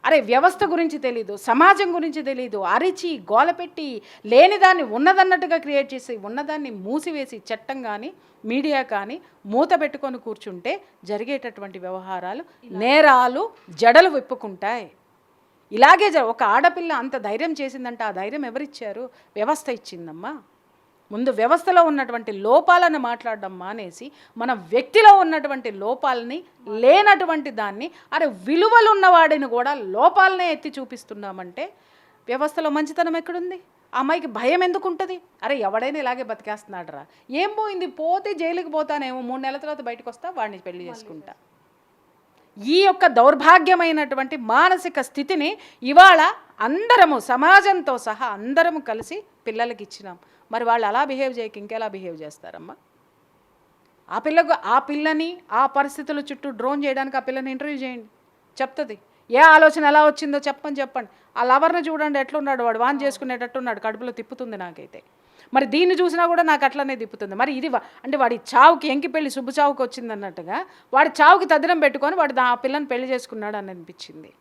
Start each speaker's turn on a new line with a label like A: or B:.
A: అరే వ్యవస్థ గురించి తెలీదు, సమాజం గురించి తెలీదు, అరిచి గోలపెట్టి లేనిదాన్ని ఉన్నదన్నట్టుగా క్రియేట్ చేసి ఉన్నదాన్ని మూసివేసి చట్టం కానీ మీడియా కానీ మూత పెట్టుకొని కూర్చుంటే జరిగేటటువంటి వ్యవహారాలు నేరాలు జడలు విప్పుకుంటాయి. ఇలాగే ఒక ఆడపిల్ల అంత ధైర్యం చేసిందంటే ఆ ధైర్యం ఎవరిచ్చారు? వ్యవస్థ ఇచ్చిందమ్మా. ముందు వ్యవస్థలో ఉన్నటువంటి లోపాలను మాట్లాడడం మానేసి మన వ్యక్తిలో ఉన్నటువంటి లోపాలని లేనటువంటి దాన్ని అరే విలువలు ఉన్నవాడిని కూడా లోపాలనే ఎత్తి చూపిస్తున్నామంటే వ్యవస్థలో మంచితనం ఎక్కడుంది? ఆ అమ్మాయికి భయం ఎందుకు ఉంటుంది? అరే ఎవడైనా ఇలాగే బతికేస్తున్నాడు రా, ఏం పోయింది, పోతే జైలుకి పోతానేమో, 3 నెలల తర్వాత బయటకు వస్తా, వాడిని పెళ్లి చేసుకుంటా. ఈ యొక్క దౌర్భాగ్యమైనటువంటి మానసిక స్థితిని ఇవాళ అందరము సమాజంతో సహా అందరము కలిసి పిల్లలకి ఇచ్చినాం. మరి వాళ్ళు అలా బిహేవ్ చేయక ఇంకెలా బిహేవ్ చేస్తారమ్మా? ఆ పిల్లని ఆ పరిస్థితుల చుట్టూ డ్రోన్ చేయడానికి ఆ పిల్లని ఇంటర్వ్యూ చేయండి, చెప్తుంది. ఏ ఆలోచన ఎలా వచ్చిందో చెప్పండి. ఆ లవర్ని చూడండి ఎట్లున్నాడు, వాడు వాన్ చేసుకునేటట్టున్నాడు, కడుపులో తిప్పుతుంది నాకైతే. మరి దీన్ని చూసినా కూడా నాకు అట్లనే తిప్పుతుంది. మరి ఇది అంటే వాడి చావుకి ఎంకి పెళ్ళి శుభ చావుకి వచ్చింది అన్నట్టుగా వాడి చావుకి తదినం పెట్టుకొని వాడు ఆ పిల్లని పెళ్లి చేసుకున్నాడు అని అనిపించింది.